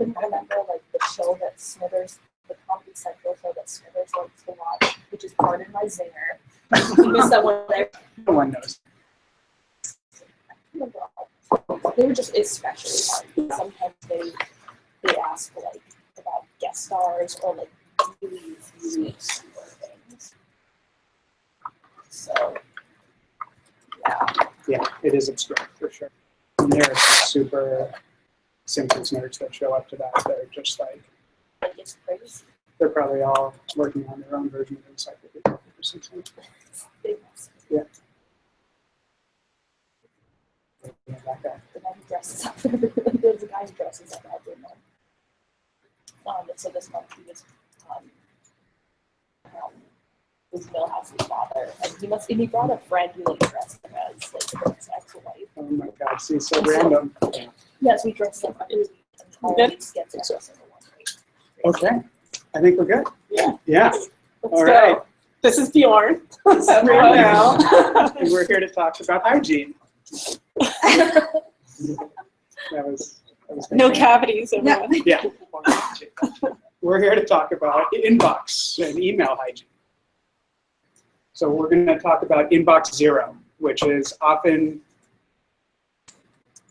couldn't remember like the show that Smithers, the Comedy Central show that Smithers likes to watch, which is Pardon My Zinger. You missed that one there. No one knows. They were just especially hard. Sometimes they ask like about guest stars or like really obscure things. So Yeah, it is obscure for sure. And there are some super Simpsons nerds that show up to that. They're just like it's crazy. they're probably all working on their own version of Encyclopedia or something. Yeah. Yeah, that guy. The guy who dresses up. There's a guy who dresses up every month. So this month he was Milhouse's father, and he brought a friend who like dressed him as like his ex-wife. Oh my God, she's so random. Yes, we dressed up. It always gets every single one right. Okay, I think we're good. Yeah. Yeah. Let's All go. right. This is Bjorn. Everyone now. And we're here to talk about hygiene. That was No cavities, everyone. Yeah. We're here to talk about inbox and email hygiene. So we're going to talk about inbox zero, which is often,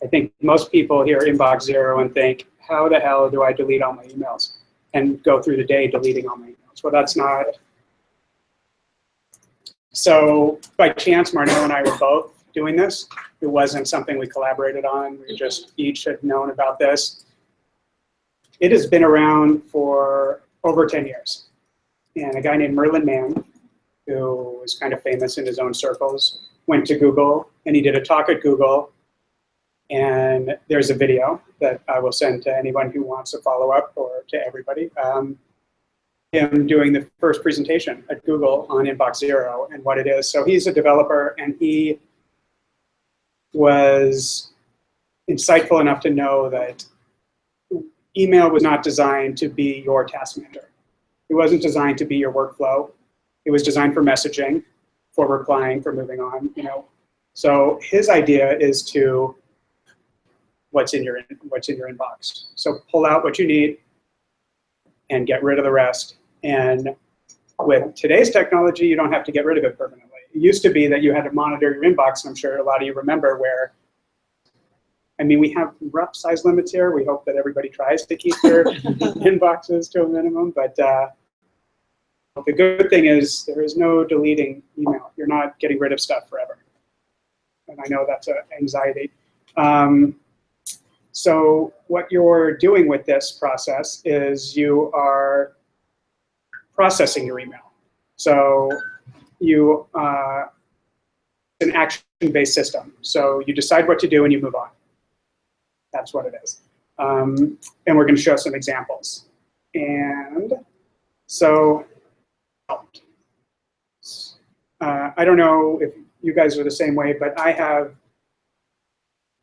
I think most people hear inbox zero and think, how the hell do I delete all my emails and go through the day deleting all my emails? Well, that's not. So by chance, Marnell and I were both doing this. It wasn't something we collaborated on. We just each had known about this. It has been around for over 10 years. And a guy named Merlin Mann, who was kind of famous in his own circles, went to Google and he did a talk at Google. And there's a video that I will send to anyone who wants to follow up or to everybody. Him doing the first presentation at Google on Inbox Zero and what it is. So he's a developer and he was insightful enough to know that email was not designed to be your task manager. It wasn't designed to be your workflow. It was designed for messaging, for replying, for moving on, you know. So his idea is to what's in your inbox. So pull out what you need and get rid of the rest. And with today's technology, you don't have to get rid of it permanently. It used to be that you had to monitor your inbox, and I'm sure a lot of you remember where, I mean, we have rough size limits here. We hope that everybody tries to keep their inboxes to a minimum, but the good thing is there is no deleting email. You're not getting rid of stuff forever. And I know that's an anxiety. So what you're doing with this process is you are processing your email. So you, it's an action-based system. So you decide what to do and you move on. That's what it is. And we're going to show some examples. And so I don't know if you guys are the same way, but I have,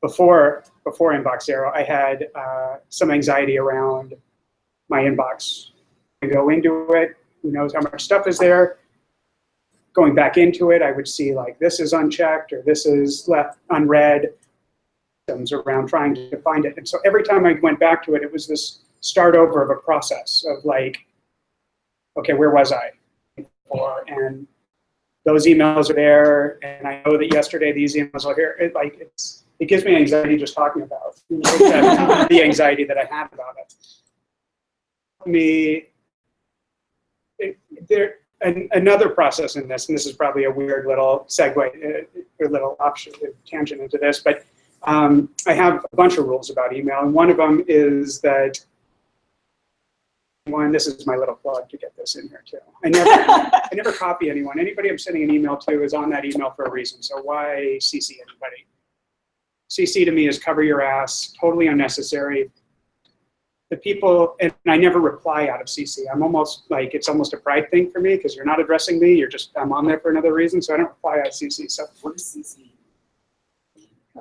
before Inbox Zero, I had some anxiety around my inbox. I go into it, who knows how much stuff is there. Going back into it, I would see like this is unchecked or this is left unread. Around trying to find it. And so every time I went back to it, it was this start over of a process of like, okay, where was I before? And those emails are there, and I know that yesterday these emails are here. It gives me anxiety just talking about the anxiety that I had about it. Another process in this, and this is probably a weird little segue, a little offshoot, tangent into this, but I have a bunch of rules about email, and one of them is that, this is my little plug to get this in here too. I never copy anyone. Anybody I'm sending an email to is on that email for a reason, so why CC anybody? CC to me is cover your ass, totally unnecessary. The people, and I never reply out of CC. I'm almost like, it's almost a pride thing for me because you're not addressing me, I'm on there for another reason, so I don't reply out of CC. So what is CC?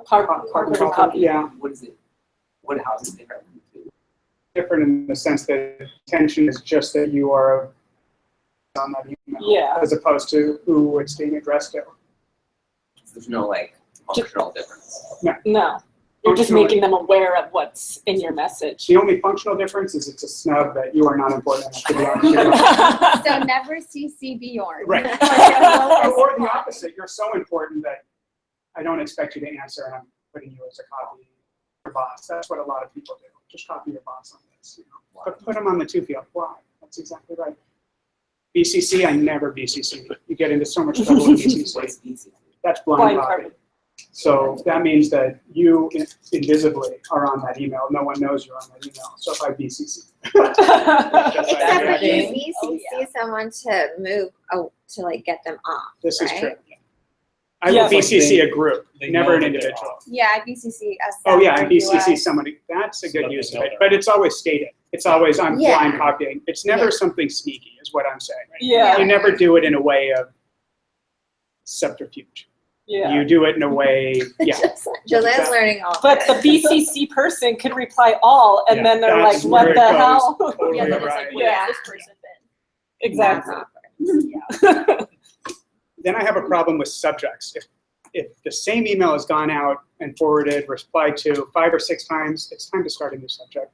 Carbon copy. Yeah. What is it? How is it different? Different in the sense that intention is just that you are on that email, Yeah. as opposed to who it's being addressed to. There's no like functional difference. No. You're just functional- making them aware of what's in your message. The only functional difference is it's a snub that you are not important enough to be on your So never CC Bjorn. Right. Or the opposite, you're so important that I don't expect you to answer and I'm putting you as a copy of your boss. That's what a lot of people do. Just copy your boss on this. But put them on the two field. Why? That's exactly right. BCC, I never BCC. You get into so much trouble with BCC. What's easy? That's blind Blind copy. carbon. So that means that you invisibly are on that email. No one knows you're on that email. So if I BCC. Except Yeah. for you CC someone to move, to like get them off. This is right? true. I Yeah. will BCC a group, They never know an that they're individual. off. Yeah, I BCC us. Oh, yeah, or and BCC US. somebody, that's a So good that they use of know it, they're but it's always stated. It's always, I'm Yeah. blind copying. It's never Yeah. something sneaky, is what I'm saying. Yeah. You never do it in a way of subterfuge. Yeah. You do it in a way, yeah. Jolene's learning all. But the BCC person could reply all, and Yeah, then they're like, that's what where the it goes. hell? Totally Yeah, then it's right. like, where Yeah. has this person been? Exactly. Then I have a problem with subjects. If the same email has gone out and forwarded, replied to 5 or 6 times, it's time to start a new subject.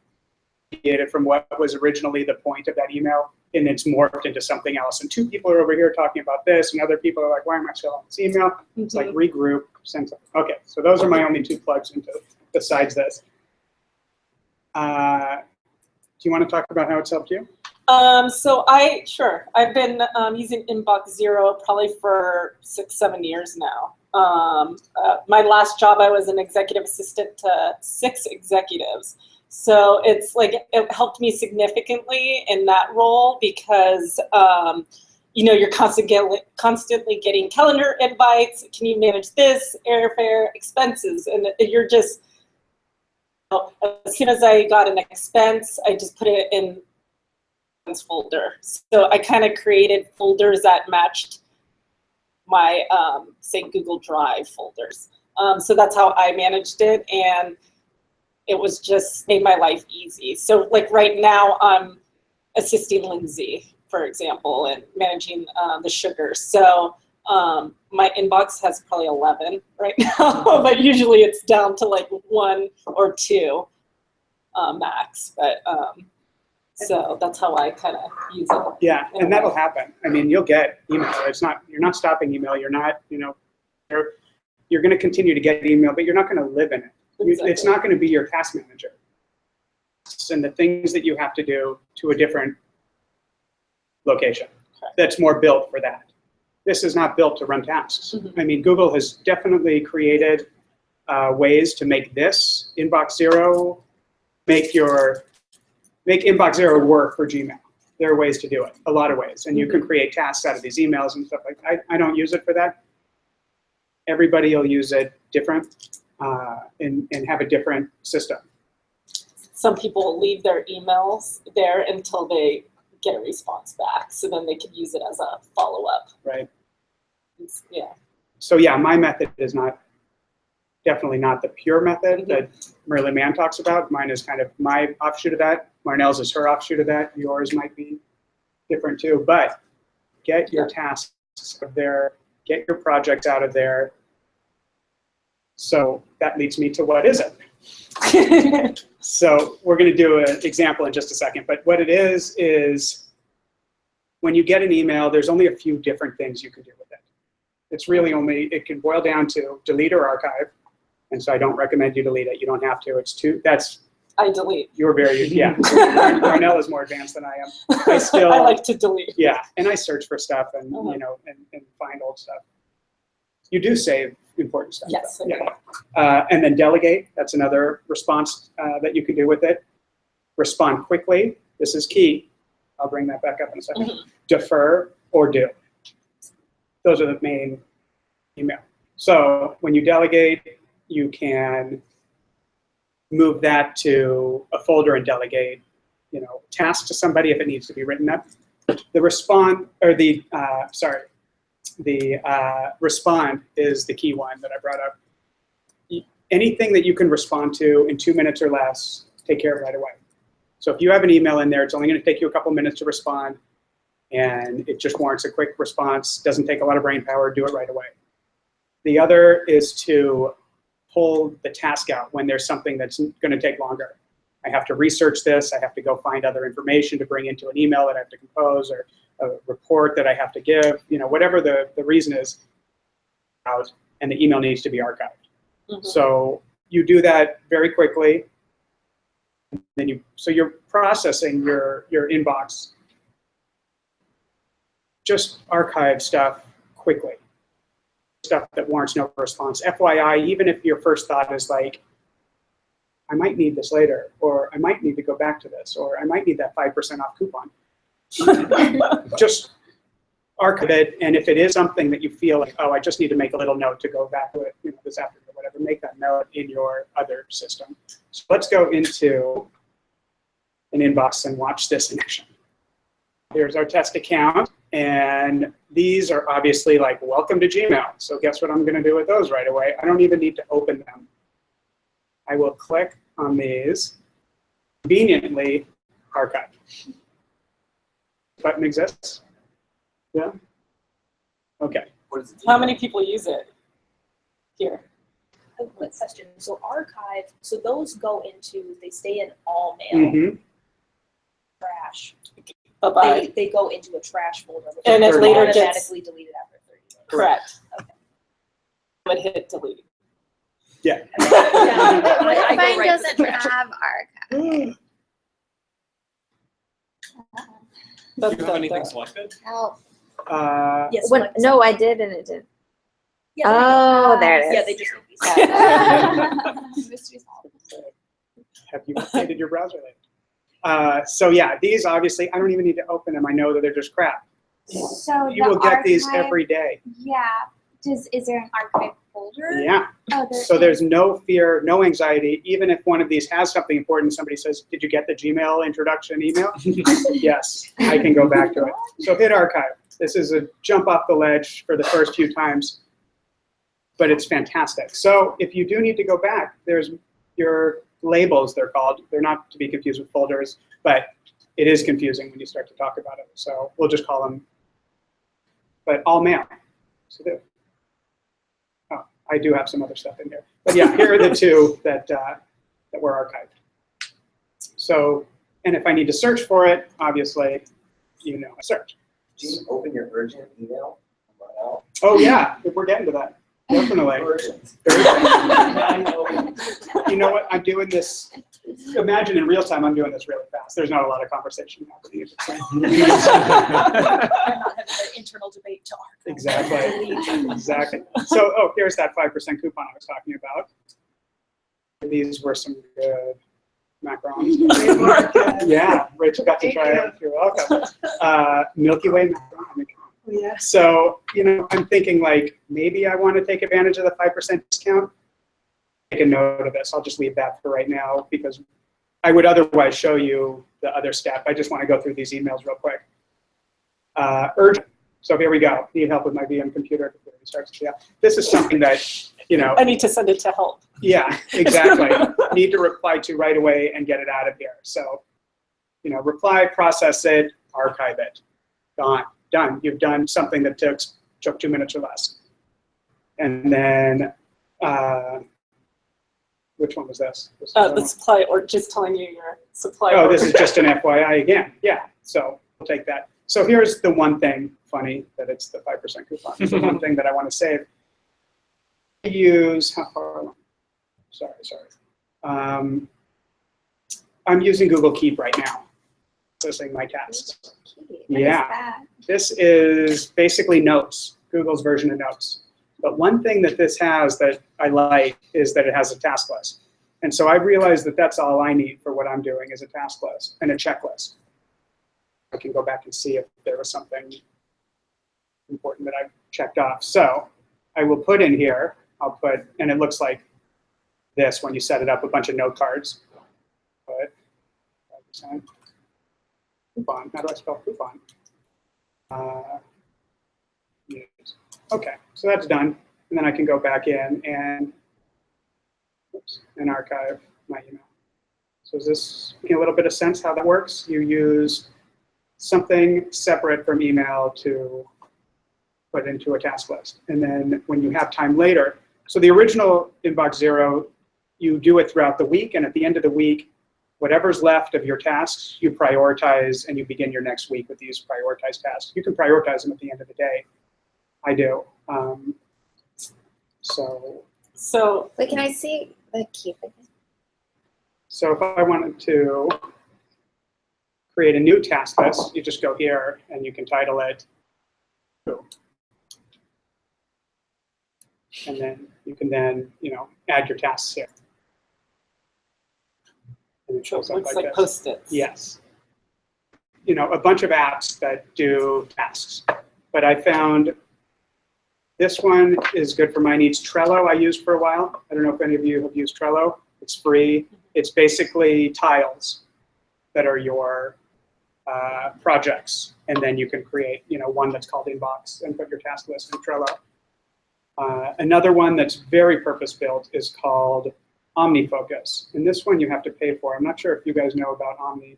Deviate it from what was originally the point of that email, and it's morphed into something else. And 2 people are over here talking about this, and other people are like, why am I still on this email? It's like regroup, send something. Okay, so those are my only 2 plugs into besides this. Do you want to talk about how it's helped you? So I've been using Inbox Zero probably for 6-7 years now. My last job, I was an executive assistant to 6 executives. So it's like, it helped me significantly in that role because, you're constantly getting calendar invites. Can you manage this, airfare, expenses? And you're just, as soon as I got an expense, I just put it in folder. So I kind of created folders that matched my, say, Google Drive folders. So that's how I managed it, and it was just made my life easy. So like right now, I'm assisting Lindsay, for example, and managing the sugar. So my inbox has probably 11 right now, but usually it's down to like 1 or 2 max. But so that's how I kind of use it. Yeah, and that'll happen. I mean, you'll get email. You're not stopping email. You're not, you're going to continue to get email, but you're not going to live in it. It's not going to be your task manager. And the things that you have to do to a different location that's more built for that. This is not built to run tasks. Mhm. I mean, Google has definitely created ways to make this Inbox Zero, make Inbox Zero work for Gmail. There are ways to do it, a lot of ways. And you can create tasks out of these emails and stuff like that. I don't use it for that. Everybody will use it different and have a different system. Some people leave their emails there until they get a response back, so then they could use it as a follow-up. Right. Yeah. So yeah, my method is definitely not the pure method Mhm. that Merlin Mann talks about. Mine is kind of my offshoot of that. Marnell's is her offshoot of that. Yours might be different too. But get your tasks out of there, get your projects out of there. So that leads me to what is it? So we're going to do an example in just a second. But what it is when you get an email, there's only a few different things you can do with it. It's really only, it can boil down to delete or archive. And so I don't recommend you delete it. You don't have to. I delete. You're very, yeah. Marnell is more advanced than I am. I still, I like to delete. yeah. And I search for stuff and, Uh-huh. and find old stuff. You do save important stuff. Yes, though. I do. Yeah. And then delegate. That's another response that you can do with it. Respond quickly. This is key. I'll bring that back up in a second. Mhm. Defer or do. Those are the main email. So when you delegate, you can move that to a folder and delegate, task to somebody if it needs to be written up. The respond is the key one that I brought up. Anything that you can respond to in 2 minutes or less, take care of it right away. So if you have an email in there, it's only going to take you a couple minutes to respond, and it just warrants a quick response, doesn't take a lot of brain power, do it right away. The other is to pull the task out when there's something that's going to take longer. I have to research this. I have to go find other information to bring into an email that I have to compose, or a report that I have to give, whatever the reason is, out, and the email needs to be archived. Mhm. So you do that very quickly. Then you're processing your inbox. Just archive stuff quickly. Stuff that warrants no response. FYI, even if your first thought is like, I might need this later, or I might need to go back to this, or I might need that 5% off coupon. Just archive it, and if it is something that you feel like, oh, I just need to make a little note to go back to it this afternoon or whatever, make that note in your other system. So let's go into an inbox and watch this in action. Here's our test account, and these are obviously like, welcome to Gmail. So guess what I'm going to do with those right away? I don't even need to open them. I will click on these, conveniently archive. Button exists? Yeah? Okay. What does it do? How many people use it here? A quick question. So archive, so those go into, they stay in all mail, Mm-hmm. trash. Bye-bye. They go into a trash folder, which And is it later gets- automatically deleted after 30 days. Correct. Okay. I would hit delete. Yeah. Yeah, What I if go mine right to the doesn't trash. have archive? Do you have anything selected? Help. Yes. When, like- no, I did and it didn't. Yeah, there you go. Oh, there it is. Yeah, they just Mystery solved. Have you updated your browser lately? So yeah, these obviously, I don't even need to open them. I know that they're just crap. So You the will get these archive- every day. Yeah. Is there an archive folder? Yeah. Oh, So there's no fear, no anxiety. Even if one of these has something important, somebody says, did you get the Gmail introduction email? Yes, I can go back to it. So hit archive. This is a jump off the ledge for the first few times, but it's fantastic. So if you do need to go back, there's your labels, they're called. They're not to be confused with folders, but it is confusing when you start to talk about it. So we'll just call them, but all mail. So there. Oh, I do have some other stuff in here. But yeah, here are the two that were archived. So, and if I need to search for it, obviously, I search. Do you open your urgent email? Oh yeah, we're getting to that. Definitely. Urgent. You know what? I'm doing this. Imagine in real time, I'm doing this really fast. There's not a lot of conversation happening. They're not having an internal debate to archive. Exactly. Exactly. So, here's that 5% coupon I was talking about. These were some good macarons. Yeah, Rachel got to try it. You're welcome. Milky Way macaron. Yeah. So, I'm thinking like, maybe I want to take advantage of the 5% discount. Make a note of this. I'll just leave that for right now because I would otherwise show you the other step. I just want to go through these emails real quick. Urgent. So here we go. Need help with my VM computer. Yeah. This is something that, I need to send it to help. yeah, exactly. Need to reply to right away and get it out of here. So, reply, process it, archive it. Gone. Done. You've done something that took 2 minutes or less. And then, which one was this? The supply, or just telling you your supply. Oh, order. this is just an FYI again. Yeah, so we'll take that. So here's the one thing, funny that it's the 5% coupon. It's the one thing that I want to save. I use, how far along? Sorry. I'm using Google Keep right now, processing my tasks. What is Yeah. that? This is basically Notes, Google's version of Notes. But one thing that this has that I like is that it has a task list. And so I realized that that's all I need for what I'm doing is a task list and a checklist. I can go back and see if there was something important that I checked off. So I will put in here, and it looks like this when you set it up, a bunch of note cards. Put 5%. Coupon. How do I spell coupon? Yes. Okay, so that's done. And then I can go back in and archive my email. So is this making a little bit of sense how that works? You use something separate from email to put into a task list. And then when you have time later, So the original Inbox Zero, you do it throughout the week, and at the end of the week, whatever's left of your tasks, you prioritize, and you begin your next week with these prioritized tasks. You can prioritize them at the end of the day. I do. So Wait, can I see the keep again? So if I wanted to create a new task list, you just go here and you can title it. And then you can add your tasks here. And it shows up looks like like this. Post-its. Yes. A bunch of apps that do tasks. But I found this one is good for my needs. Trello I used for a while. I don't know if any of you have used Trello. It's free. It's basically tiles that are your projects. And then you can create one that's called Inbox and put your task list in Trello. Another one that's very purpose-built is called OmniFocus. And this one you have to pay for. I'm not sure if you guys know about Omni.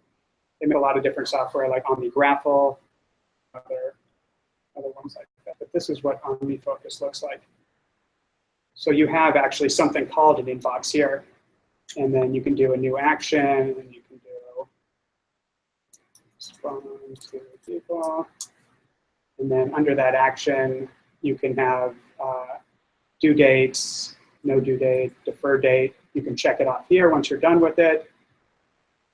They make a lot of different software like OmniGraffle, other ones like that. But this is what OmniFocus looks like. So you have actually something called an inbox here. And then you can do a new action, and you can do respond to people. And then under that action, you can have due dates, no due date, defer date. You can check it off here once you're done with it.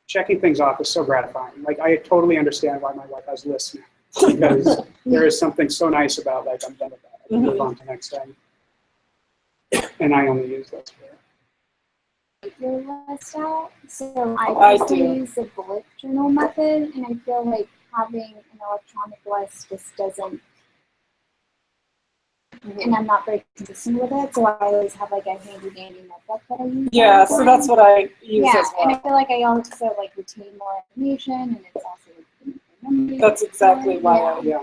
Checking things off is so gratifying. Like, I totally understand why my wife has lists now, because there is something so nice about, like, I'm done with that. I can move on to the next thing. And I only use those for Your list out. So I I personally do. use the bullet journal method, and I feel like having an electronic list just doesn't. And I'm not very consistent with it, so I always have like a handy dandy notebook that I use. Yeah, all the so time. that's what I use Yeah, as and I well. feel like I also like retain more information, and it's also like, good for memory. That's exactly why I yeah.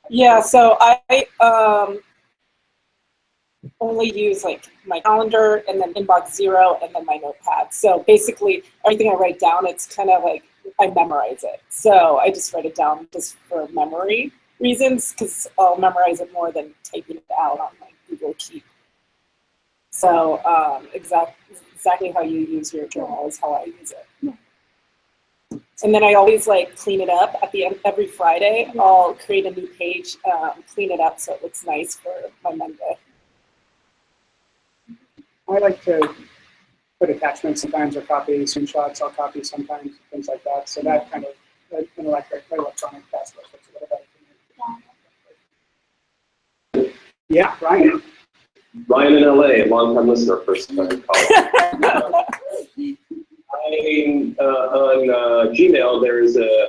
Yeah, so I only use like my calendar and then Inbox Zero and then my notepad. So basically everything I write down, it's kind of like I memorize it. So I just write it down just for memory reasons, because I'll memorize it more than typing it out on my Google Keep. So exactly how you use your journal is how I use it. Yeah. And then I always like clean it up at the end every Friday. Yeah. I'll create a new page, clean it up so it looks nice for my Monday. I like to put attachments sometimes, or copy screenshots. I'll copy sometimes, things like that. So that kind of an electronic task list looks a little better for me. Yeah, Ryan. Ryan in LA, long-time listener, first time caller. On Gmail, there's a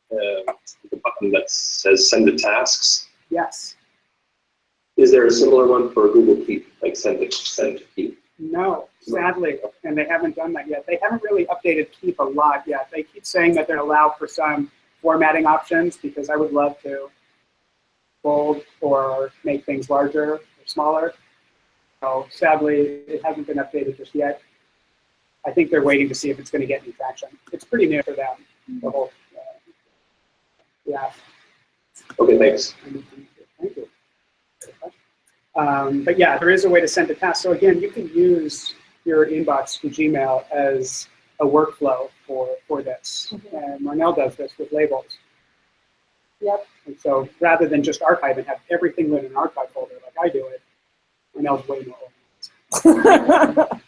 button that says send to tasks. Yes. Is there a similar one for Google Keep, like send to Keep? No, sadly, and they haven't done that yet. They haven't really updated Keep a lot yet. They keep saying that they're allowed for some formatting options, because I would love to bold or make things larger or smaller. So sadly, it hasn't been updated just yet. I think they're waiting to see if it's going to get any traction. It's pretty new for them, the whole, yeah. Okay, thanks. Thank you. But yeah, there is a way to send a task. So again, you can use your inbox in Gmail as a workflow for this. And Marnell does this with labels. Yep. And so rather than just archive and have everything in an archive folder like I do it, Marnell's way more organized.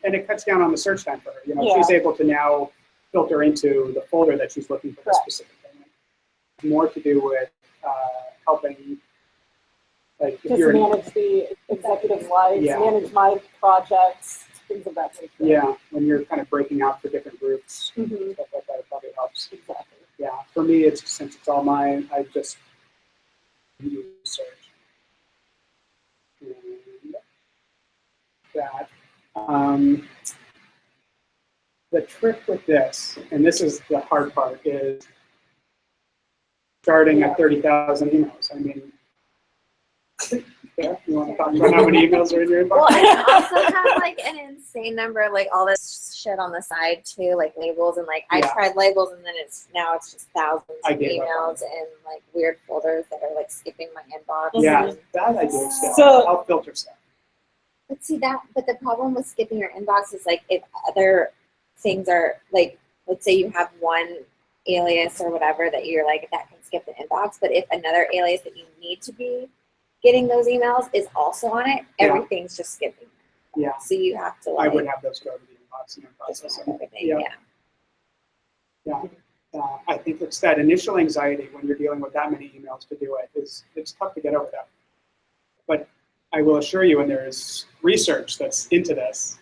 And it cuts down on the search time for her. Yeah. She's able to now filter into the folder that she's looking for the specific thing. More to do with helping, like, if Just you're manage the executive's lives, Yeah. manage my projects, things of that nature. yeah, when you're kind of breaking out for different groups, Mhm. stuff like that, it probably helps. Exactly. Yeah, for me, it's since it's all mine, I just use search. And that. The trick with this, and this is the hard part, is starting at 30,000 emails. I mean, yeah, you want to talk about how many emails are in your Well, inbox? I also have like an insane number of like all this shit on the side too, like labels and like I Yeah. tried labels and then now it's just thousands I of gave up on emails and like weird folders that are like skipping my inbox. Yeah, and- that I do still. So- I'll filter stuff. But see but the problem with skipping your inbox is like if other things are like, let's say you have one alias or whatever that you're like that can skip the inbox, but if another alias that you need to be getting those emails is also on it, Yeah. everything's just skipping. Yeah, So you have to I like would have those go to the inbox and then just process have them. everything. Yeah. Yeah. I think it's that initial anxiety when you're dealing with that many emails to do it it's tough to get over that. But I will assure you, and there's research that's into this,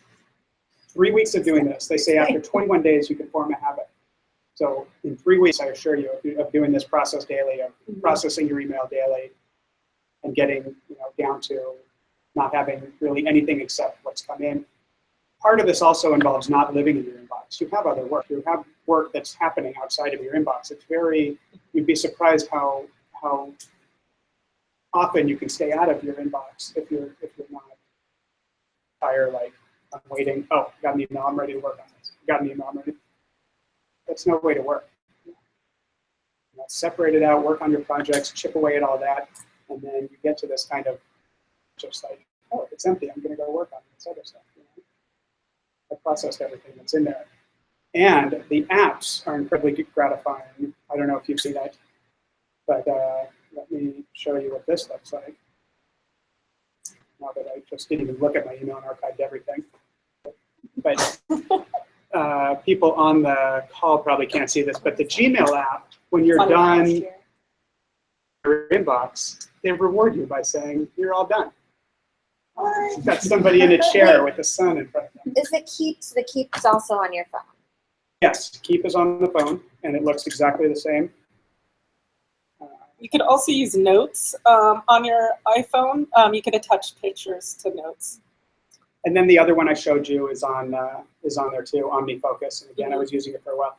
3 weeks of doing this, they say after 21 days you can form a habit. So in 3 weeks, I assure you, of doing this process daily, of processing your email daily, and getting down to not having really anything except what's come in. Part of this also involves not living in your inbox. You have other work. You have work that's happening outside of your inbox. You'd be surprised how often you can stay out of your inbox if you're not tired, like, I'm waiting, oh, got an email, I'm ready to work on this. Got an email, I'm ready. That's no way to work. Separate it out, work on your projects, chip away at all that, and then you get to this kind of just like, oh, it's empty, I'm gonna go work on this other stuff. I processed everything that's in there. And the apps are incredibly gratifying. I don't know if you've seen that, but let me show you what this looks like. Now that I just didn't even look at my email and archived everything. But people on the call probably can't see this, but the Gmail app, when you're done your inbox, they reward you by saying, you're all done. You've got somebody in a chair with the sun in front of them. Is the keep's also on your phone? Yes, Keep is on the phone, and it looks exactly the same. You could also use Notes on your iPhone. You could attach pictures to Notes. And then the other one I showed you is on there too, OmniFocus. And again, I was using it for a while.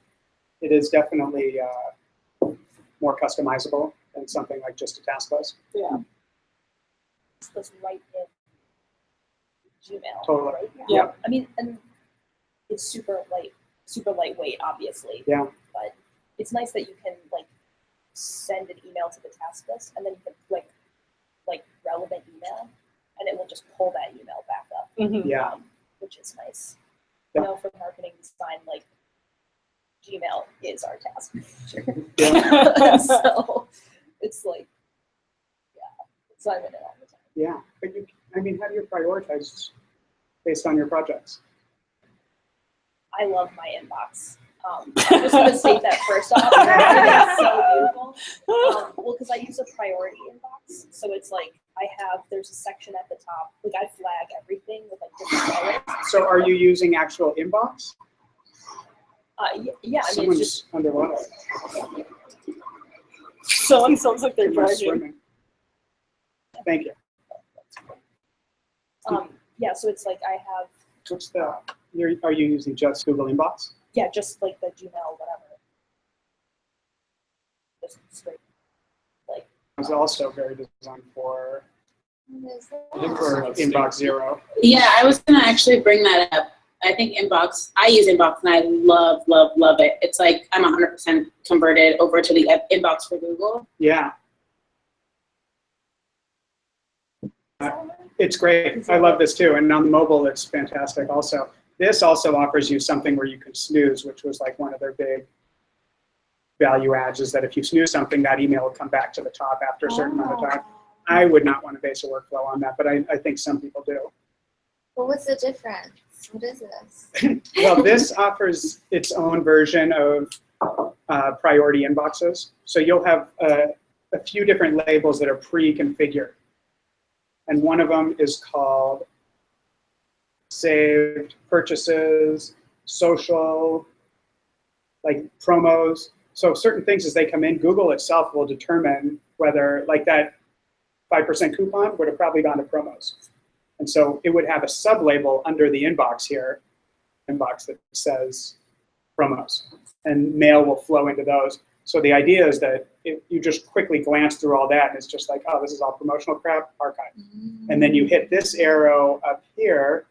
It is definitely more customizable than something like just a task list. Yeah. It's this right in Gmail. Totally. Right? Yeah. I mean, and it's super lightweight, obviously. Yeah. But it's nice that you can like send an email to the task list, and then you can click like relevant email, and it will just pull that email back up. Mhm. Yeah. Which is nice. Yeah. You know, for marketing design, like Gmail is our task manager. Yeah. So it's like, yeah, so I'm in it all the time. Yeah. But how do you prioritize based on your projects? I love my inbox. I'm just going to state that first off. It's so beautiful. Well, because I use a priority inbox. So it's like there's a section at the top. Like I flag everything with like different colors. So are you using actual inbox? Yeah, I mean, it's Someone's just, underwater. Someone sounds like they're Someone's driving. swimming. Thank you. yeah, so it's like I have, What's the, are you using just Google Inbox? yeah, just like the Gmail, whatever. Just straight, like, It's also very designed for, What is I think that? for Inbox Zero. Yeah, I was gonna actually bring that up. I think Inbox, I use Inbox and I love, love, love it. It's like I'm 100% converted over to the Inbox for Google. Yeah. It's great. I love this too. And on the mobile, it's fantastic also. This also offers you something where you can snooze, which was like one of their big value adds, is that if you snooze something, that email will come back to the top after a certain amount of time. I would not want to base a workflow on that, but I think some people do. Well, what's the difference? What is this? Well, this offers its own version of priority inboxes. So you'll have a few different labels that are pre-configured. And one of them is called saved purchases, social, like promos. So certain things as they come in, Google itself will determine whether, like that 5% coupon would have probably gone to promos. And so it would have a sub-label under the inbox here, inbox that says promos, and mail will flow into those. So the idea is that you just quickly glance through all that, and it's just like, oh, this is all promotional crap, archive. And then you hit this arrow up here,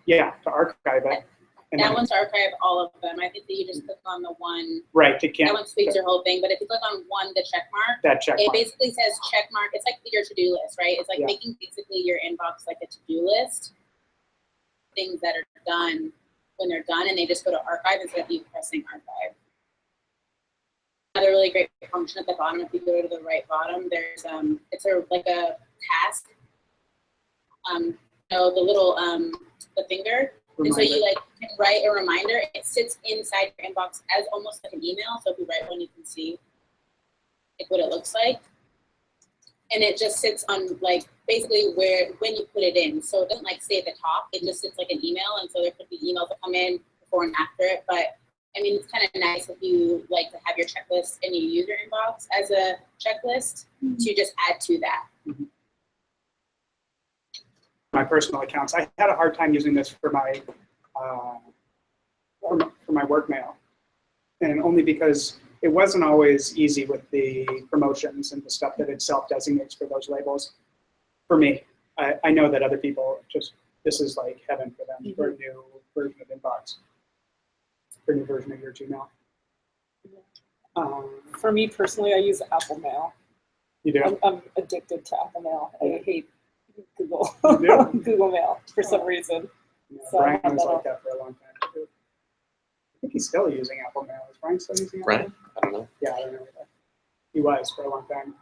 Yeah, to archive it. And That then, one's to archive all of them. I think that you just click on the one, right, to that one speaks your whole thing, but if you click on one, the check mark, that check it mark. basically says check mark. It's like your to-do list, right? It's like Yeah. making basically your inbox like a to-do list. Things that are done when they're done, and they just go to archive instead of you pressing archive. Another really great function at the bottom, if you go to the right bottom, there's it's like a task. The little the finger. And so you like can write a reminder. It sits inside your inbox as almost like an email. So if you write one, you can see like what it looks like. And it just sits on like basically when you put it in. So it doesn't like stay at the top. It just sits like an email. And so there could be emails that come in before and after it. But I mean, it's kind of nice if you like to have your checklist and you use your inbox as a checklist to just add to that. My personal accounts. I had a hard time using this for my work mail, and only because it wasn't always easy with the promotions and the stuff that it self-designates for those labels. For me, I know that other people this is like heaven for them for a new version of inbox, for a new version of your Gmail. For me personally, I use Apple Mail. You do? I'm addicted to Apple Mail. I hate Google Yeah. Google Mail for some reason. Yeah, So I Brian have was that like that for a long time too. I think he's still using Apple Mail. Is Brian still using Apple Brian? Mail? I don't know. Yeah, I don't know either. He was for a long time.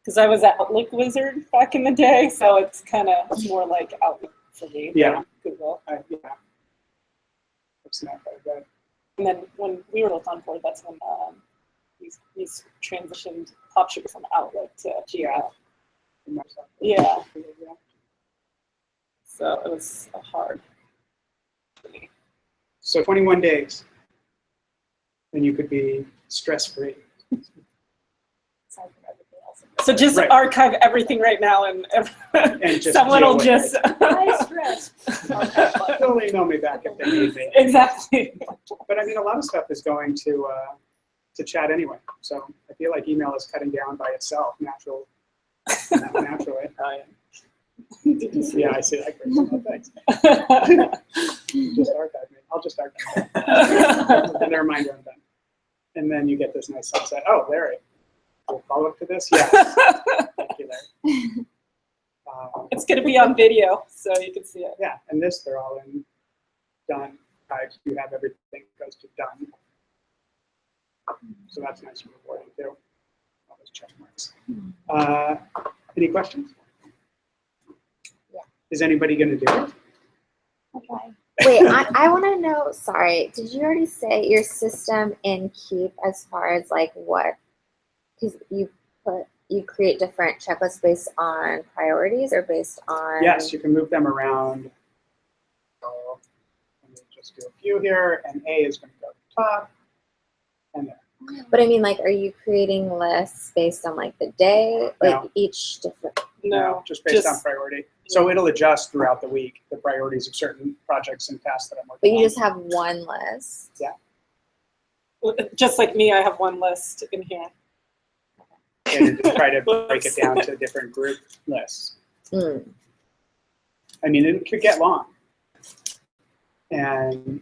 Because I was at Outlook Wizard back in the day, so it's kind of more like Outlook for me. than Yeah. Google. Yeah. It's not very good. And then when we were both on board, that's when we transitioned PopSugar from Outlook to Gmail. Yeah. So it was hard for me. So 21 days, and you could be stress-free. Aside from everything else. So just Right. archive everything right now, and just someone deal will with just High stress. They'll email me back if they need me. exactly. But I mean, a lot of stuff is going to chat anyway. So I feel like email is cutting down by itself, naturally. Yeah, I see that. Well, thanks. Just archive me. I'll just archive it. And a reminder I'm done. And then you get this nice sunset. Oh, Larry. Will follow up to this? Yeah. Thank you, Larry. It's going to be on video, so you can see it. Yeah, and this, they're all in done. You have everything goes to done. So that's nice and rewarding too. All those check marks. Any questions? Yeah. Is anybody going to do it? Okay. Wait, I want to know, sorry, did you already say your system in Keep as far as like what, because you create different checklists based on priorities or based on? Yes, you can move them around. So let me just do a few here, and A is going to go to the top, and there. But I mean, like, are you creating lists based on like the day, like No. each different? No, just based on just- priority. So it'll adjust throughout the week, the priorities of certain projects and tasks that I'm But working you on. just have one list. Just like me, I have one list in here. And just try to break it down to different group lists. Mm. I mean, it could get long. And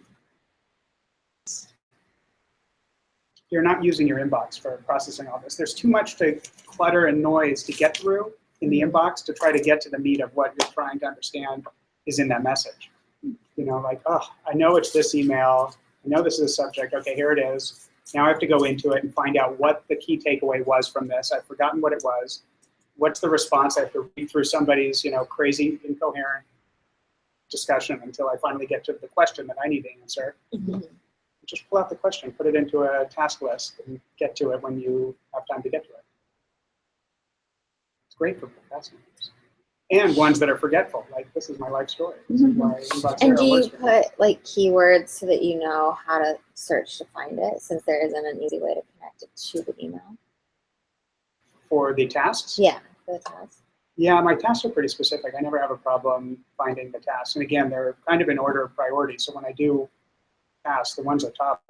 you're not using your inbox for processing all this. There's too much to clutter and noise to get through in the inbox to try to get to the meat of what you're trying to understand is in that message. You know, like, oh, I know it's this email. I know this is a subject. Okay, here it is. Now I have to go into it and find out what the key takeaway was from this. I've forgotten what it was. What's the response? I have to read through somebody's, crazy, incoherent discussion until I finally get to the question that I need to answer. Mhm. Just pull out the question, put it into a task list, and get to it when you have time to get to it. It's great for procrastinators. And ones that are forgetful, like this is my life story. This is why Inbox And Zero do you works for me. put like keywords so that you know how to search to find it, since there isn't an easy way to connect it to the email? For the tasks? Yeah, for the task. Yeah, my tasks are pretty specific. I never have a problem finding the tasks. And again, they're kind of in order of priority. So when I do tasks, the ones at top,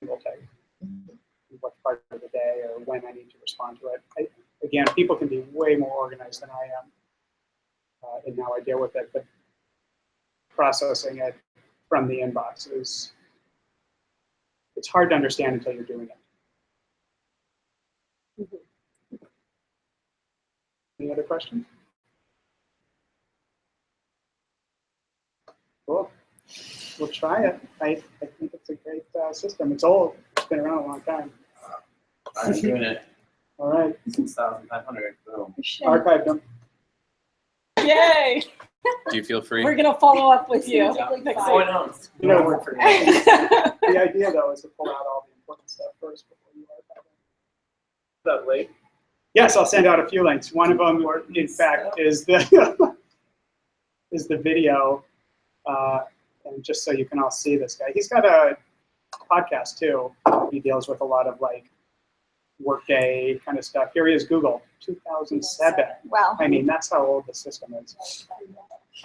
will tell you what part of the day or when I need to respond to it. Again, people can be way more organized than I and now I deal with it. But processing it from the inbox it's hard to understand until you're doing it. Any other questions? Cool. We'll try it. I think it's a great system. It's old. It's been around a long time. I'm doing it. All right. 6,500. Boom. Archived them. Yay! Do you feel free? We're gonna follow up with you Yeah. next Oh, week. no. You know, work for me. the idea though is to pull out all the important stuff first before you archive them. That late? Yes, I'll send out a few links. One of them, in fact, is the is the video, and just so you can all see this guy. He's got a podcast too. He deals with a lot of like Workday kind of stuff. Here he is, Google, 2007. Wow. I mean, that's how old the system is.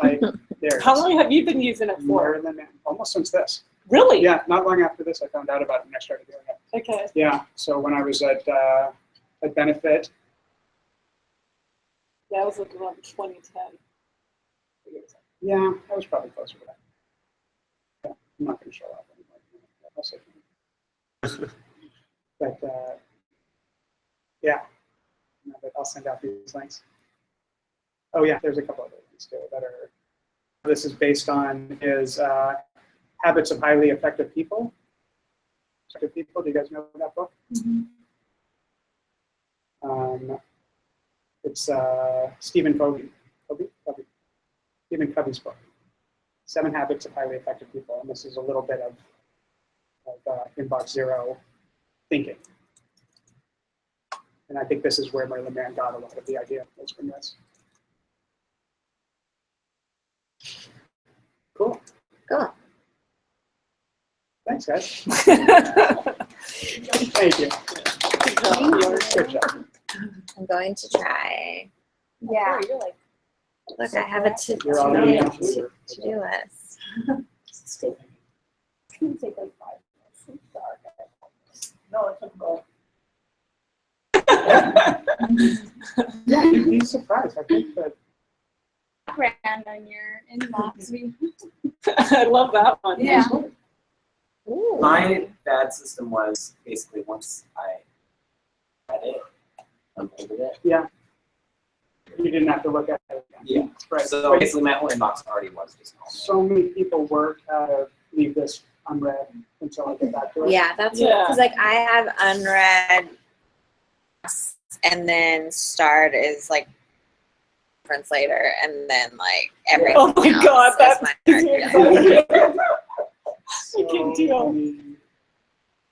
Like, there. How long have you been using it for? Almost since this. Really? Yeah, not long after this, I found out about it and I started doing it. Okay. Yeah, so when I was at Benefit, Yeah, I was looking around 2010. yeah, I was probably closer to that. Yeah, I'm not going to show up anymore. I'll say but yeah, no, but I'll send out these links. Oh yeah, there's a couple other links too that are. This is based on his Habits of Highly Effective People. Effective People. Do you guys know that book? It's Stephen Covey. Stephen Covey's book, 7 Habits of Highly Effective People, and this is a little bit of Inbox Zero thinking. And I think this is where Merlin Mann got a lot of the idea was from this. Cool. Cool. Thanks, guys. Thank you. Good job. I'm going to try. Yeah. You're like, Look, I have a You're already on to-do list. it's gonna take like 5 minutes. to archive. No, it took about. Yeah, you'd be surprised. I think that Background on your inbox. I love that one. Yeah. My bad system was basically once I had it, unfolded it. yeah, you didn't have to look at it. Yeah. Right. So basically my whole inbox already was just normal. So many people work how to leave this unread until I get back to it. Yeah, that's Yeah. because like I have unread, and then start is like translator, and then like everything. Oh my else God, is that's my I can deal. many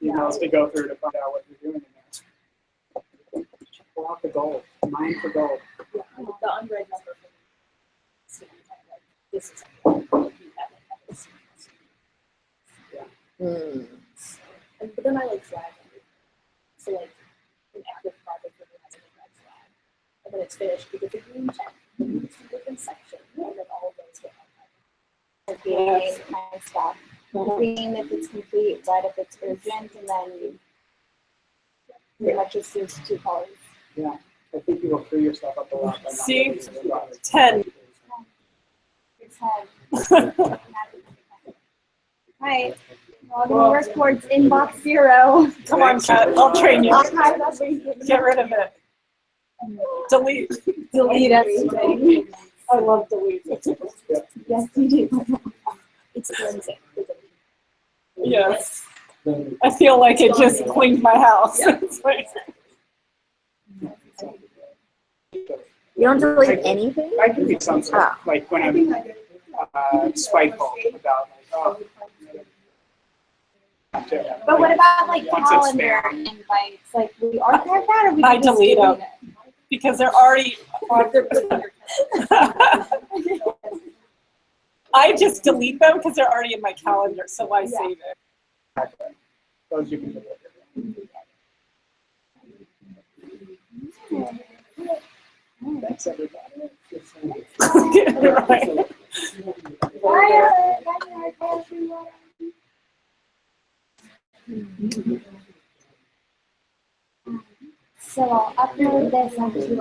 emails to go through to find out what you're doing in there. Pull out the gold. Mine for gold. Yeah, the unread number for like, this is you haven't Hmm. but then I like flag them. So like an active project really has a red flag. And then it's finished because the green check. It's a different section. And then all of those get archived. Like the kind of stuff. Green if it's complete, red if it's urgent, and then pretty much just use 2 colors. Yeah. I think you will free yourself up a lot. by not See? looking at the box. 10. It's head. Hi. We're all gonna work towards inbox 0. Come on, Kat, I'll train you. Archive everything. Get rid of it. Delete. Delete everything. I love delete. Yes, you do. It's cleansing. Yes. I feel like it just cleaned my house. It's like- You don't delete anything? I can read some stuff, like when I'm spiteful about, like, oh. But what about like Once it's calendar there. invites? Like, we archive that, or we I can just delete delete them. Because they're already, I just delete them because they're already in my calendar, so I save it. Those you can delete. Thanks, everybody. Right. Bye, everyone. So I'll upload this onto